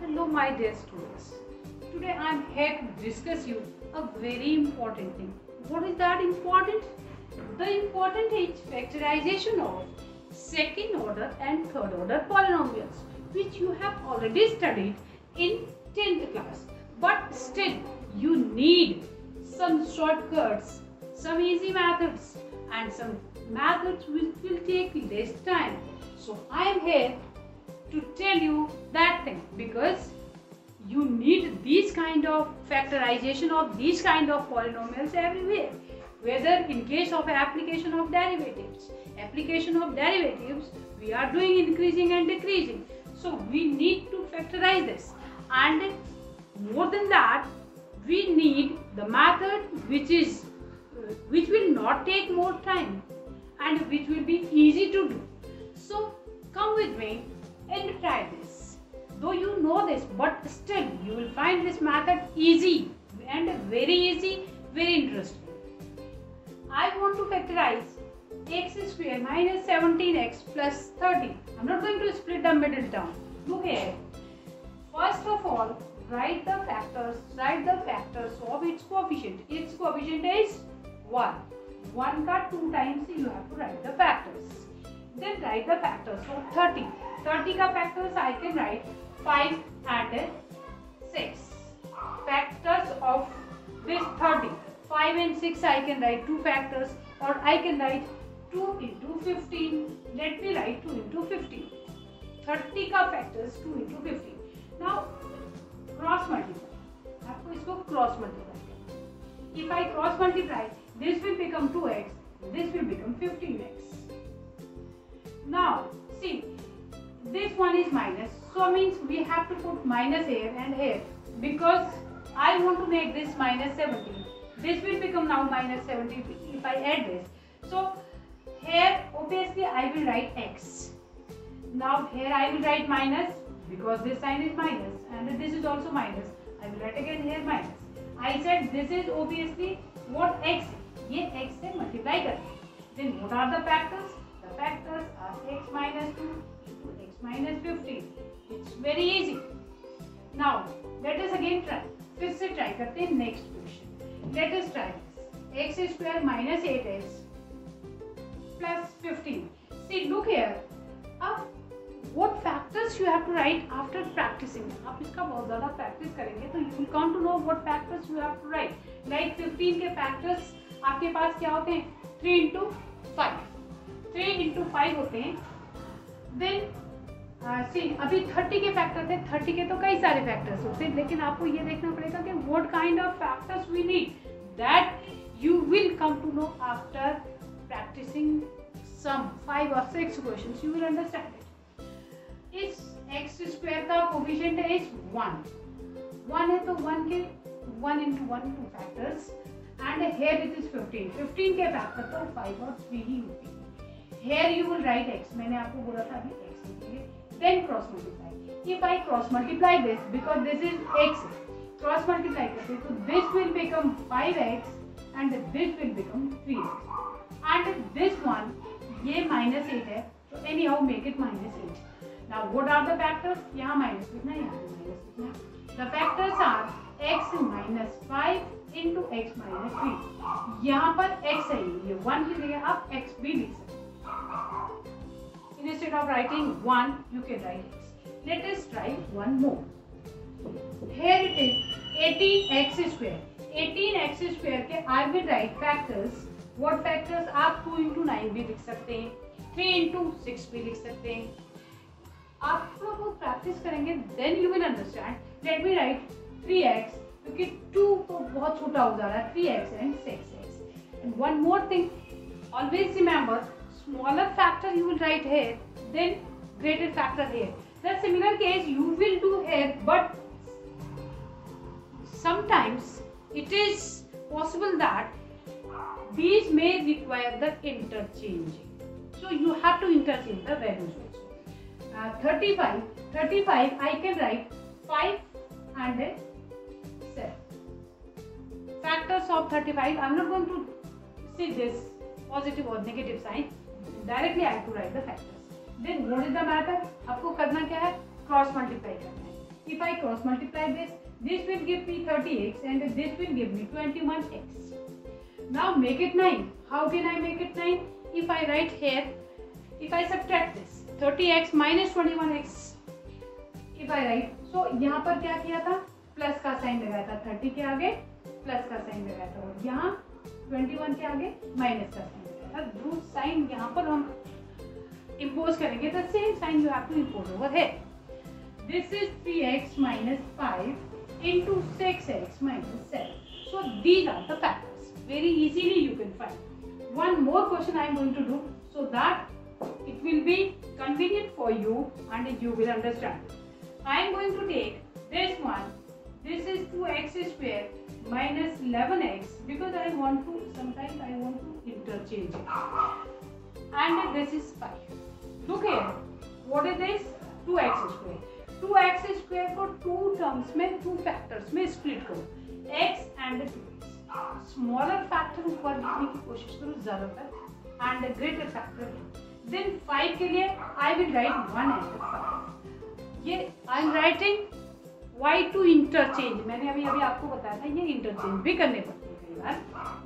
Hello my dear students. Today I am here to discuss you a very important thing. What is that important? The important is factorization of second order and third order polynomials, which you have already studied in 10th class. But still you need some shortcuts, some easy methods and some methods which will take less time. So I am here to tell you that thing, because you need these kind of factorization of these kind of polynomials everywhere, whether in case of application of derivatives. Application of derivatives, we are doing increasing and decreasing, so we need to factorize this, and more than that we need the method which will not take more time and which will be easy to do. So come with me and try this. Though you know this, but still you will find this method easy and very easy, very interesting. I want to factorize x square minus 17x plus 30. I'm not going to split the middle term. Look here. First of all, write the factors of its coefficient. Its coefficient is 1. 1 ka 2 times you have to write the factors. Then write the factors of 30. 30 का factors I can write 5 and 6. Factors of this 30. 5 and 6 I can write 2 factors, or I can write 2 into 15. Let me write 2 into 15. 30 का factors 2 into 15. Now cross multiply. आपको इसको cross multiply करना. If I cross multiply, this will become 2x. This will become 15x. Now see, this one is minus, so means we have to put minus here and here, because I want to make this minus 17. This will become now minus 17 if I add this. So here obviously I will write x. Now here I will write minus, because this sign is minus and this is also minus. I will write again here minus. I said this is obviously what x is. ये x से multiply करें. Then what are the factors? The factors are x minus 2 into x minus 15. It's very easy. Now let us again try. फिर से try करते हैं next question. Let us try this. X square minus 8x plus 15. See, look here. अब what factors you have to write after practicing? आप इसका बहुत ज़्यादा practice करेंगे तो you will come to know what factors you have to write. Like 15 के factors आपके पास क्या होते हैं? 3 into 5. 3 into 5 होते हैं. Then see, अभी 30 के फैक्टर थे. 30 के तो कई सारे फैक्टर्स होते हैं, लेकिन आपको ये देखना पड़ेगा कि what kind of factors we need. That you will come to know after practicing some 5 or 6 questions. You will understand it. इस x square का कोफिशिएंट is 1. 1 है तो 1 के 1 into 1 2 factors, and here it is 15. 15 के factor तो 5 और 3 ही होते हैं. Here you will write x. मैंने आपको बोला था अभी x लिखेंगे. Then cross multiply. If I cross multiply this, because this is x, cross multiply करते हैं तो this will become 5x and this will become 3x. And this one, ये minus 8 है, तो anyhow make it minus 8. Now what are the factors? यहाँ minus लिखना है, यहाँ minus लिखना है. The factors are x minus 5 into x minus 3. यहाँ पर x है, ये 1 की जगह आप x भी लिख सकते हैं. Instead of writing 1, you can write x. Let us try one more. Here it is 18x square. 18x square के I will write factors. What factors? आप 2 into 9 भी लिख सकते हैं, 3 into 6 भी लिख सकते हैं. आप लोग प्रैक्टिस करेंगे, then you will understand. Let me write 3x, क्योंकि 2 तो बहुत छोटा हो जा रहा है. 3x and 6x. And one more thing, always remember, smaller factor you will write here, then greater factor here. The similar case you will do here, but sometimes it is possible that these may require the interchanging. So you have to interchange the values also. 35 I can write 5 and 7. Factors of 35, I am not going to see this positive or negative sign. Directly I have to write the factors. Then what is the method? आपको करना क्या है? Cross multiply करना है. If I cross multiply this will give me 30x and this will give me 21x. Now make it 9. How can I make it 9? If I write here, if I subtract this 30x minus 21x, if I write, so यहाँ पर क्या किया था, plus का sign लगाया था, 30 के आगे प्लस का साइन लगाया था और यहाँ 21 के आगे माइनस का साइन लगाया था. जो साइन यहाँ पर हम इम्पोज करेंगे, the same sign you have to impose over here. This is 3x minus 5 into 6x minus 7. So these are the factors. Very easily you can find. One more question I am going to do so that it will be convenient for you and you will understand. I am going to take this one. This is 2x square minus 11x because I want to, sometimes I want to interchange it. And this is 5. Look here. What is this? 2x square. 2x square को to terms में, two factors में split करो, x and 2x. Smaller factor ऊपर लिखने की कोशिश करो ज्यादातर एंड ग्रेटर फैक्टर. देन 5 के लिए आई विल राइट 1 एंड 5. ये I am writing why to interchange. मैंने अभी आपको बताया था ये इंटरचेंज भी करने पड़ते हैं कई बार.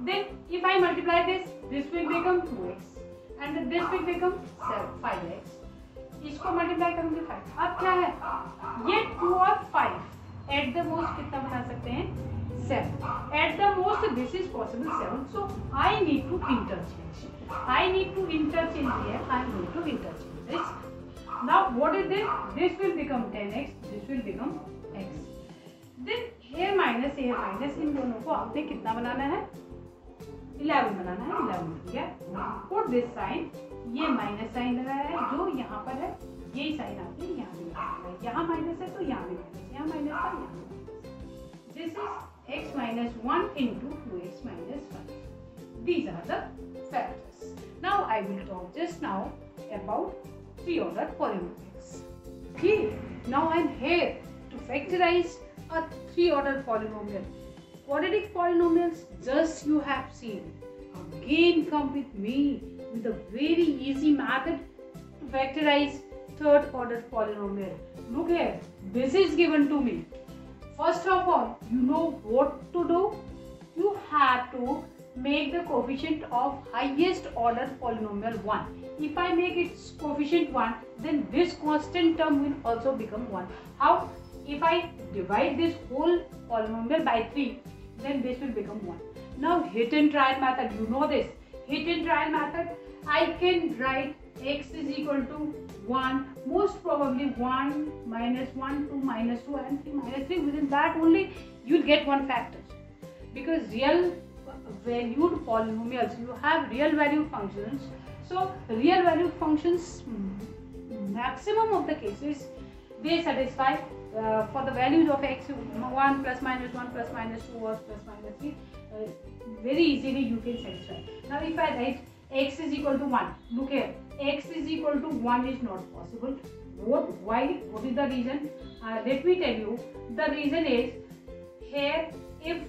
Then if I multiply this will become 2x and this will become 5x. इसको मल्टीप्लाई करूंगी 5. अब क्या है, ये 2 और 5 एट द मोस्ट कितना बना सकते हैं, 7. At the most this is possible 7. So I need to interchange. I need to interchange here. I am going to interchange this. Now what is this? This will become 10x. This will become x. Then here minus इन दोनों को आपने कितना बनाना है, 11 बनाना है. 11 ठीक है. Put this sign. ये minus sign लगाया है जो यहाँ पर है, यही साइन आपने यहाँ भी लगाना है. यहाँ माइनस है तो यहाँ भी माइनस, यहाँ माइनस है यहाँ minus. This is x minus 1 into 2x minus 5. These are the factors. Now I will talk just now about three-order polynomials. Okay, now I am here to factorize a three-order polynomial. Quadratic polynomials, just you have seen. Again come with me with a very easy method to factorize third-order polynomial. Look here, this is given to me. First of all, you know what to do. You have to make the coefficient of highest order polynomial 1. If I make its coefficient 1, then this constant term will also become 1. How? If I divide this whole polynomial by 3, then this will become 1. Now hit and trial method, you know this. Hit and trial method, I can write x is equal to 1, most probably 1, minus 1, 2, minus 2 and 3, minus 3. Within that only you will get one factor. Because real valued polynomials, you have real valued functions. So real valued functions, maximum of the cases, they satisfy for the values of x 1 plus minus 1 plus minus 2 or plus minus 3. Very easily you can satisfy. Now if I write x is equal to 1, look here, x is equal to 1 is not possible. Why? What is the reason? Let me tell you. The reason is here, if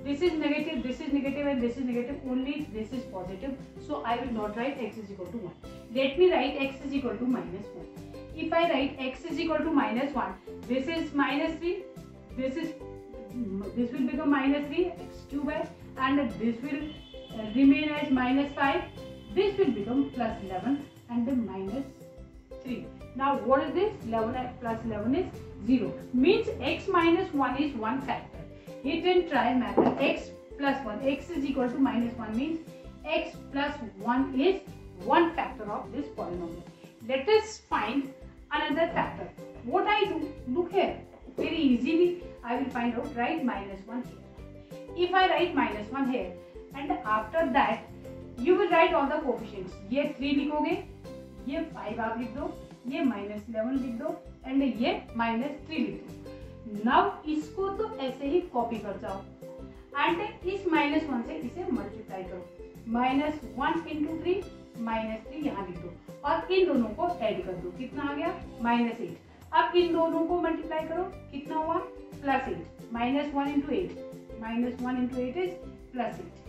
this is negative and this is negative, only this is positive. So I will not write x is equal to 1. Let me write x is equal to minus 1. If I write x is equal to minus 1, this is minus 3, this will become minus 3 x cube and this will remain as minus 5. This will become plus 11 and then minus 3. Now what is this? 11 plus 11 is 0. Means x minus 1 is one factor. Hit and try method, x plus 1. X is equal to minus 1 means x plus 1 is one factor of this polynomial. Let us find another factor. What I do? Look here. Very easily I will find out. Write minus 1 here. If I write minus 1 here and after that you will write all the coefficients. ये 3 लिखोगे, ये 5 आप लिख दो, ये minus 11 लिख दो and ये minus 3 लिख दो. Now इसको तो ऐसे ही कॉपी कर जाओ and इस minus 1 से इसे मल्टीप्लाई करो. minus 1 into 3 minus 3 यहाँ लिख दो और इन दोनों को ऐड कर दो. कितना आ गया? minus 8. अब इन दोनों को मल्टीप्लाई करो, कितना हुआ? plus 8. minus 1 into 8. minus 1 into 8 is plus 8.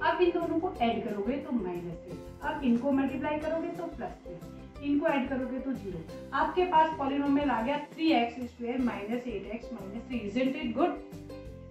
अब इन दोनों को ऐड करोगे तो minus 3. अब इनको मल्टीप्लाई करोगे तो plus 3. इनको ऐड करोगे तो 0। आपके पास पॉलिनोमियल आ गया 3x square minus 8x minus 3। Isn't it good?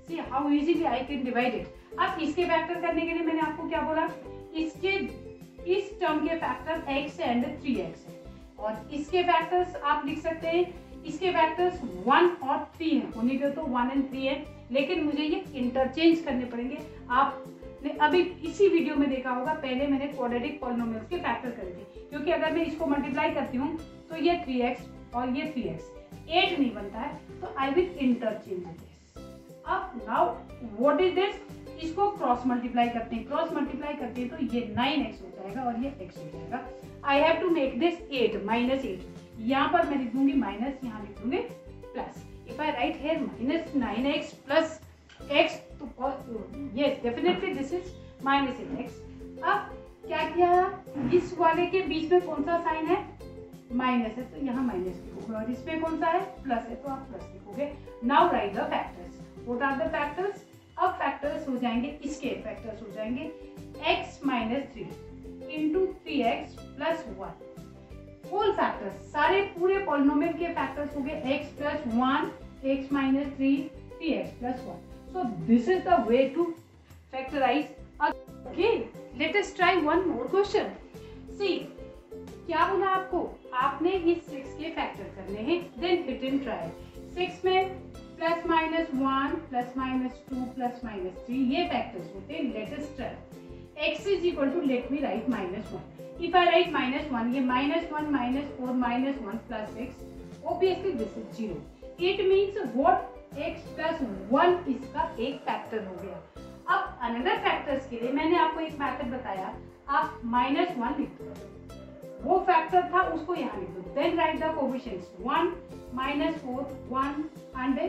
See how easily I can divide it. अब इसके फैक्टर करने के लिए मैंने आपको क्या बोला, इस टर्म के फैक्टर x एंड 3x है, और इसके फैक्टर्स आप लिख सकते हैं, इसके फैक्टर्स 1 और 3 हैं, होने के तो 1 एंड 3 है, लेकिन मुझे ये इंटरचेंज करने पड़ेंगे। आपने अभी इसी वीडियो में देखा होगा, पहले मैंने क्वाड्रेटिक पॉलिनोमियल्स के फैक्टर करे थे, क्योंकि अगर मैं इसको मल्टीप्लाई करती हूँ तो ये 3x और ये 3x 8 नहीं बनता है, तो आई विल इंटरचेंज दिस। अब नाउ व्हाट इज दिस, इसको क्रॉस मल्टीप्लाई करते हैं, क्रॉस मल्टीप्लाई करते हैं तो ये 9x हो जाएगा और ये x हो जाएगा। I have to make this 8 minus 8, यहाँ पर मैं लिख दूंगी माइनस, यहाँ लिख दूंगी plus. If I right here minus 9x plus x, तो yes definitely this is minus 8x। अब क्या किया, इस वाले के बीच में कौन सा साइन है, माइनस है, तो यहाँ माइनस लिखोगे, और इसमें कौन सा है, प्लस है, तो आप प्लस लिखोगे। Now write the factors. What are the factors? अब फैक्टर्स हो जाएंगे, इसके फैक्टर्स हो जाएंगे x minus 3 into 3x plus 1 whole factors. सारे पूरे पॉलिनोमियल के फैक्टर्स हो गए x plus 1, x minus 3, 3x plus 1। So this is the way to factorize. Okay, let us try one more question. See, क्या बोला आपको, आपने इस 6 के फैक्टर करने हैं, then hit and try। 6 में plus minus 1 plus minus 2 plus minus 3 ये फैक्टर्स होते हैं। Let us try. x is equal to, let me write minus 1। If I write minus 1, ये minus 1 minus 4 minus 1 plus 6, obviously this is 0। It means what, x plus 1 इसका एक factor हो गया। अब another factors के लिए मैंने आपको एक मेथड बताया, आप माइनस 1 लिख दो, वो फैक्टर था उसको यहाँ लिख दो, then write the coefficients 1 minus 4 1 and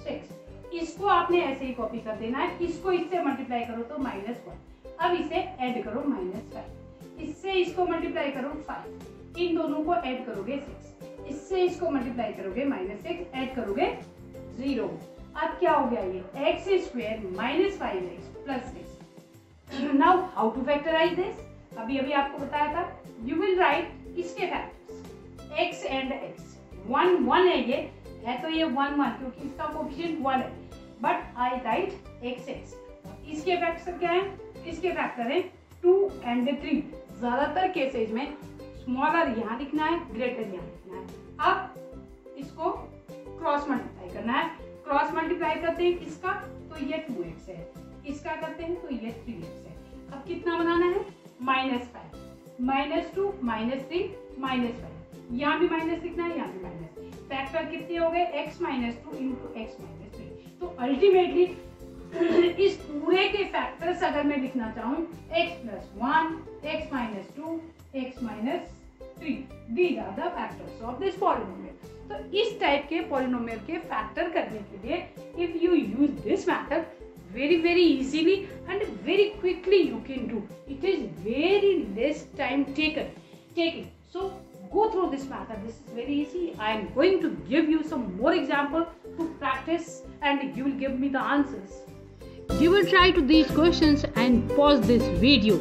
6। इसको आपने ऐसे ही कॉपी कर देना है, इसको इससे मल्टीप्लाई करो तो माइनस 1, अब इसे ऐड करो माइनस 5, इससे इसको मल्टीप्लाई करो 5, इन दोनों को ऐड करोगे 6, इससे इसको मल्टीप्लाई करोगे माइनस 6, ऐड करोगे 0। अब क्या हो गया, ये x square minus 5x plus 6। Now how to factorise this, अभी आपको बताया था, यू विल राइट इसके फैक्टर्स x एंड x, 1 1 है तो ये 1 1 क्योंकि इसका कोएफिशिएंट 1 है, बट आई राइट x। इसके फैक्टर क्या है, इसके फैक्टर है 2 एंड 3। ज्यादातर केसेज में स्मॉलर यहाँ लिखना है, ग्रेटर यहाँ लिखना है। अब इसको क्रॉस मल्टीप्लाई करना है, क्रॉस मल्टीप्लाई करते हैं इसका तो ये 2x है, इसका करते हैं तो ये 3x है। अब कितना बनाना है, माइनस 5 माइनस 2 माइनस 3 माइनस 5, यहाँ भी माइनस लिखना है, यहाँ भी माइनस। फैक्टर कितने हो गए, x minus 2 into x minus 3। तो अल्टीमेटली इस पूरे के फैक्टर्स अगर मैं लिखना चाहूँ, x plus 1, x minus 2, x minus 3, these are the factors of this polynomial। तो इस टाइप के पॉलिनोमियल के फैक्टर करने के लिए if you use this method very easily and very quickly you can do, it is very less time taking, so go through this method, this is very easy। I am going to give you some more example to practice and you will give me the answers। You will try to these questions and pause this video।